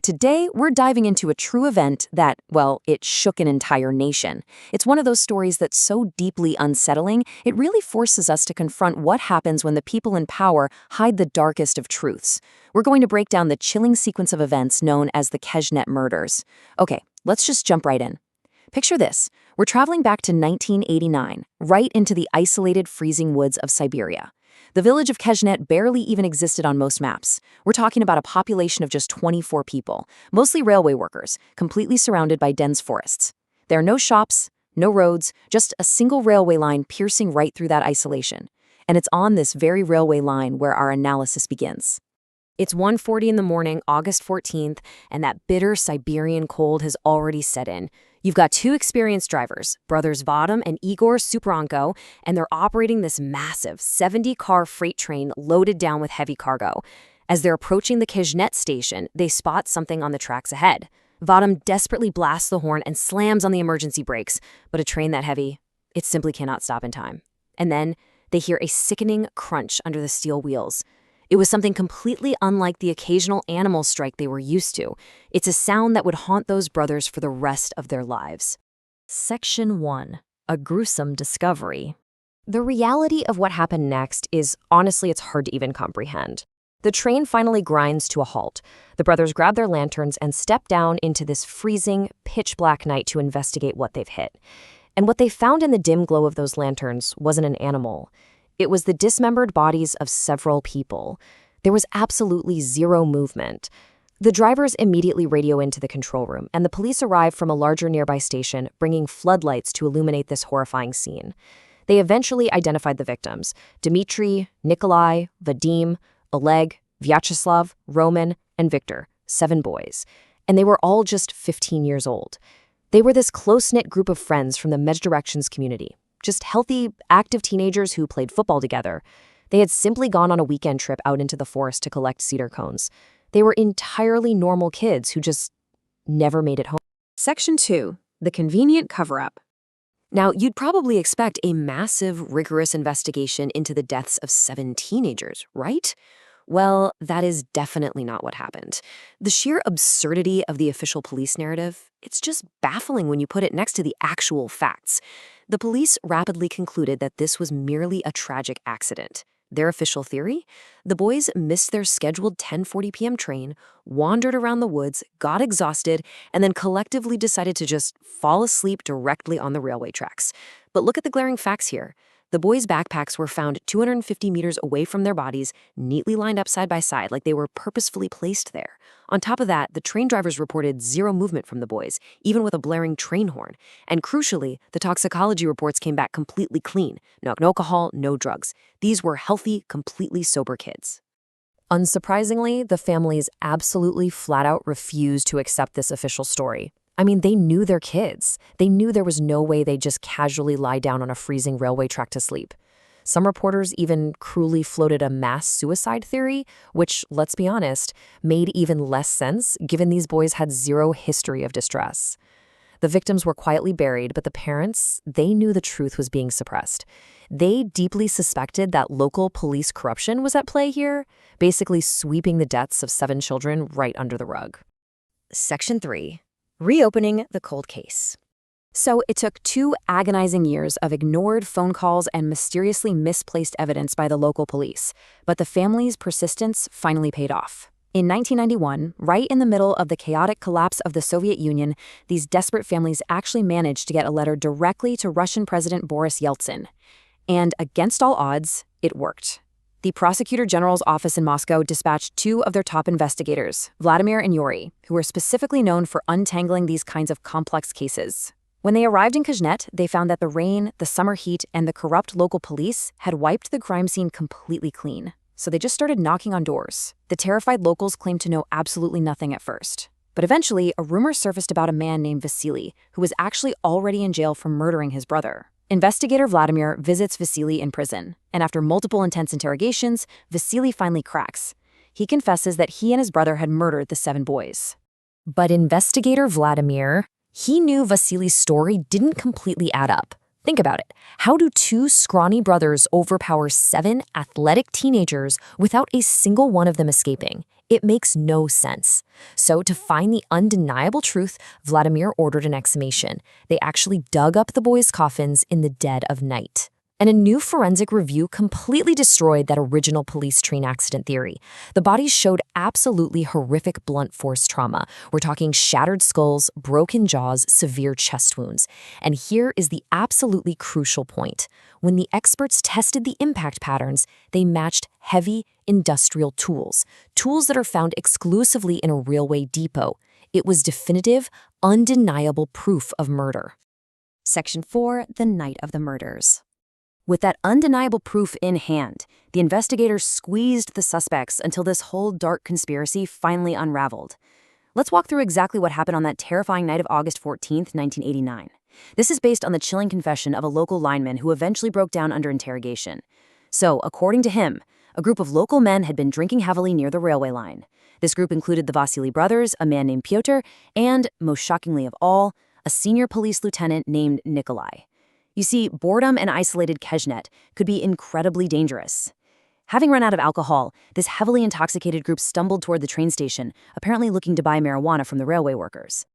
Today, we're diving into a true event that, well, it shook an entire nation. It's one of those stories that's so deeply unsettling, it really forces us to confront what happens when the people in power hide the darkest of truths. We're going to break down the chilling sequence of events known as the Kejnet murders. Okay, let's just jump right in. Picture this. We're traveling back to 1989, right into the isolated freezing woods of Siberia. The village of Kejnet barely even existed on most maps. We're talking about a population of just 24 people, mostly railway workers, completely surrounded by dense forests. There are no shops, no roads, just a single railway line piercing right through that isolation. And it's on this very railway line where our analysis begins. It's 1:40 in the morning, August 14th, and that bitter Siberian cold has already set in. You've got two experienced drivers, brothers Vadim and Igor Supranko, and they're operating this massive 70-car freight train loaded down with heavy cargo. As they're approaching the Kejnet station, they spot something on the tracks ahead. Vadim desperately blasts the horn and slams on the emergency brakes, but a train that heavy, it simply cannot stop in time. And then they hear a sickening crunch under the steel wheels. It was something completely unlike the occasional animal strike they were used to. It's a sound that would haunt those brothers for the rest of their lives. Section 1. A gruesome discovery. The reality of what happened next is, honestly, it's hard to even comprehend. The train finally grinds to a halt. The brothers grab their lanterns and step down into this freezing, pitch-black night to investigate what they've hit. And what they found in the dim glow of those lanterns wasn't an animal. It was the dismembered bodies of several people. There was absolutely zero movement. The drivers immediately radio into the control room, and the police arrive from a larger nearby station, bringing floodlights to illuminate this horrifying scene. They eventually identified the victims: Dmitry, Nikolai, Vadim, Oleg, Vyacheslav, Roman, and Victor, 7 boys. And they were all just 15 years old. They were this close-knit group of friends from the Medjugorje community. Just healthy, active teenagers who played football together. They had simply gone on a weekend trip out into the forest to collect cedar cones. They were entirely normal kids who just never made it home. Section 2. The convenient cover-up. Now, you'd probably expect a massive, rigorous investigation into the deaths of 7 teenagers, right? Well, that is definitely not what happened. The sheer absurdity of the official police narrative, it's just baffling when you put it next to the actual facts. The police rapidly concluded that this was merely a tragic accident. Their official theory? The boys missed their scheduled 10:40 p.m. train, wandered around the woods, got exhausted, and then collectively decided to just fall asleep directly on the railway tracks. But look at the glaring facts here. The boys' backpacks were found 250 meters away from their bodies, neatly lined up side by side like they were purposefully placed there. On top of that, the train drivers reported zero movement from the boys, even with a blaring train horn. And crucially, the toxicology reports came back completely clean. No alcohol, no drugs. These were healthy, completely sober kids. Unsurprisingly, the families absolutely flat out refused to accept this official story. I mean, they knew their kids. They knew there was no way they'd just casually lie down on a freezing railway track to sleep. Some reporters even cruelly floated a mass suicide theory, which, let's be honest, made even less sense given these boys had zero history of distress. The victims were quietly buried, but the parents, they knew the truth was being suppressed. They deeply suspected that local police corruption was at play here, basically sweeping the deaths of 7 children right under the rug. Section 3. Reopening the cold case. So it took 2 agonizing years of ignored phone calls and mysteriously misplaced evidence by the local police, but the family's persistence finally paid off. In 1991, right in the middle of the chaotic collapse of the Soviet Union, these desperate families actually managed to get a letter directly to Russian President Boris Yeltsin. And against all odds, it worked. The Prosecutor General's office in Moscow dispatched 2 of their top investigators, Vladimir and Yuri, who were specifically known for untangling these kinds of complex cases. When they arrived in Kejnet, they found that the rain, the summer heat, and the corrupt local police had wiped the crime scene completely clean. So they just started knocking on doors. The terrified locals claimed to know absolutely nothing at first. But eventually, a rumor surfaced about a man named Vasily, who was actually already in jail for murdering his brother. Investigator Vladimir visits Vasily in prison, and after multiple intense interrogations, Vasily finally cracks. He confesses that he and his brother had murdered the 7 boys. But investigator Vladimir, he knew Vasily's story didn't completely add up. Think about it. How do 2 scrawny brothers overpower 7 athletic teenagers without a single one of them escaping? It makes no sense. So, to find the undeniable truth, Vladimir ordered an exhumation. They actually dug up the boys' coffins in the dead of night. And a new forensic review completely destroyed that original police train accident theory. The bodies showed absolutely horrific blunt force trauma. We're talking shattered skulls, broken jaws, severe chest wounds. And here is the absolutely crucial point. When the experts tested the impact patterns, they matched heavy industrial tools that are found exclusively in a railway depot. It was definitive, undeniable proof of murder. Section 4, the night of the murders. With that undeniable proof in hand, the investigators squeezed the suspects until this whole dark conspiracy finally unraveled. Let's walk through exactly what happened on that terrifying night of August 14th, 1989. This is based on the chilling confession of a local lineman who eventually broke down under interrogation. So, according to him, a group of local men had been drinking heavily near the railway line. This group included the Vasily brothers, a man named Pyotr, and, most shockingly of all, a senior police lieutenant named Nikolai. You see, boredom and isolated Kezhnet could be incredibly dangerous. Having run out of alcohol, this heavily intoxicated group stumbled toward the train station, apparently looking to buy marijuana from the railway workers.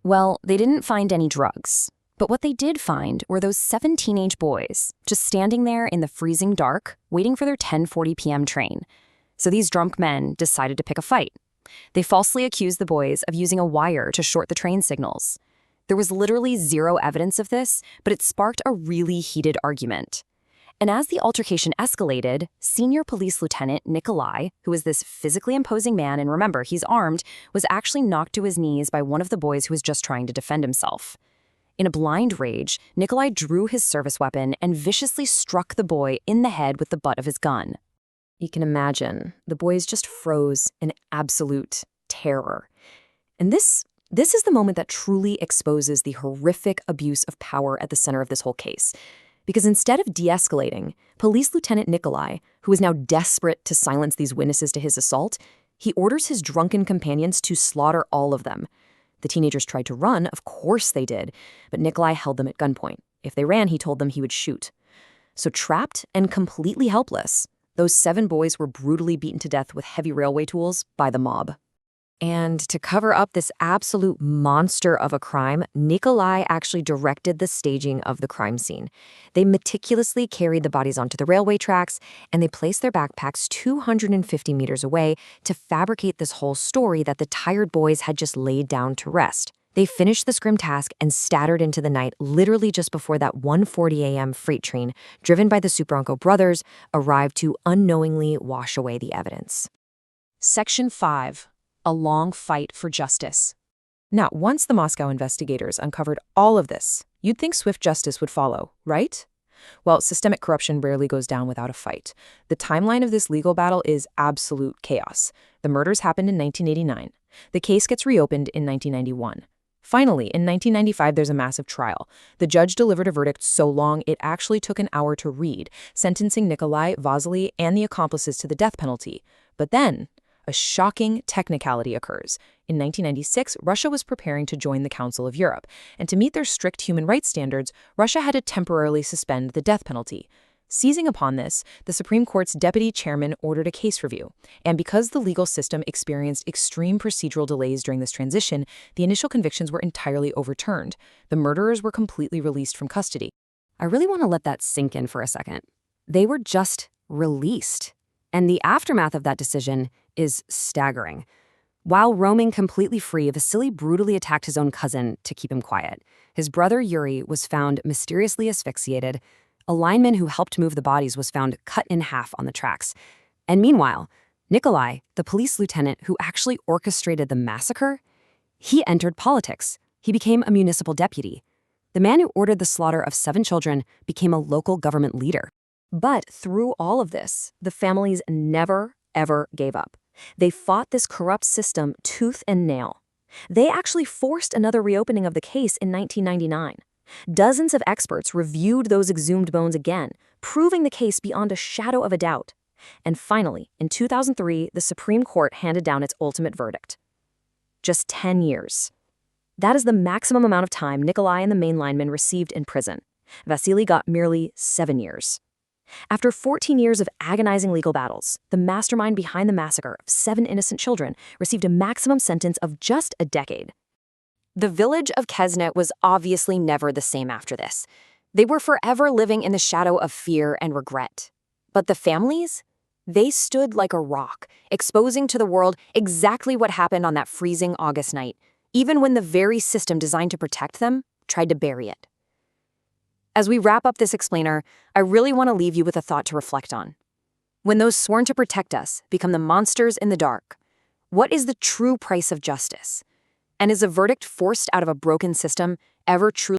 Well, they didn't find any drugs. But what they did find were those 7 teenage boys, just standing there in the freezing dark, waiting for their 10:40 p.m. train. So these drunk men decided to pick a fight. They falsely accused the boys of using a wire to short the train signals. There was literally zero evidence of this, but it sparked a really heated argument. And as the altercation escalated, Senior Police Lieutenant Nikolai, who was this physically imposing man, and remember, he's armed, was actually knocked to his knees by one of the boys who was just trying to defend himself. In a blind rage, Nikolai drew his service weapon and viciously struck the boy in the head with the butt of his gun. You can imagine, the boys just froze in absolute terror. And this is the moment that truly exposes the horrific abuse of power at the center of this whole case. Because instead of de-escalating, Police Lieutenant Nikolai, who is now desperate to silence these witnesses to his assault, he orders his drunken companions to slaughter all of them. The teenagers tried to run, of course they did, but Nikolai held them at gunpoint. If they ran, he told them he would shoot. So trapped and completely helpless, those 7 boys were brutally beaten to death with heavy railway tools by the mob. And to cover up this absolute monster of a crime, Nikolai actually directed the staging of the crime scene. They meticulously carried the bodies onto the railway tracks, and they placed their backpacks 250 meters away to fabricate this whole story that the tired boys had just laid down to rest. They finished the grim task and staggered into the night literally just before that 1:40 a.m. freight train, driven by the Supranko brothers, arrived to unknowingly wash away the evidence. Section 5. A long fight for justice. Now, once the Moscow investigators uncovered all of this, you'd think swift justice would follow, right? Well, systemic corruption rarely goes down without a fight. The timeline of this legal battle is absolute chaos. The murders happened in 1989. The case gets reopened in 1991. Finally, in 1995, there's a massive trial. The judge delivered a verdict so long it actually took an hour to read, sentencing Nikolai, Vasily, and the accomplices to the death penalty. But then, a shocking technicality occurs. In 1996, Russia was preparing to join the Council of Europe, and to meet their strict human rights standards, Russia had to temporarily suspend the death penalty. Seizing upon this, the Supreme Court's deputy chairman ordered a case review. And because the legal system experienced extreme procedural delays during this transition, the initial convictions were entirely overturned. The murderers were completely released from custody. I really want to let that sink in for a second. They were just released. And the aftermath of that decision is staggering. While roaming completely free, Vasily brutally attacked his own cousin to keep him quiet. His brother Yuri was found mysteriously asphyxiated. A lineman who helped move the bodies was found cut in half on the tracks. And meanwhile, Nikolai, the police lieutenant who actually orchestrated the massacre, he entered politics. He became a municipal deputy. The man who ordered the slaughter of 7 children became a local government leader. But through all of this, the families never, ever gave up. They fought this corrupt system tooth and nail. They actually forced another reopening of the case in 1999. Dozens of experts reviewed those exhumed bones again, proving the case beyond a shadow of a doubt. And finally, in 2003, the Supreme Court handed down its ultimate verdict. Just 10 years. That is the maximum amount of time Nikolai and the main lineman received in prison. Vasily got merely 7 years. After 14 years of agonizing legal battles, the mastermind behind the massacre of 7 innocent children received a maximum sentence of just a decade. The village of Kesnet was obviously never the same after this. They were forever living in the shadow of fear and regret. But the families? They stood like a rock, exposing to the world exactly what happened on that freezing August night, even when the very system designed to protect them tried to bury it. As we wrap up this explainer, I really want to leave you with a thought to reflect on. When those sworn to protect us become the monsters in the dark, what is the true price of justice? And is a verdict forced out of a broken system ever truly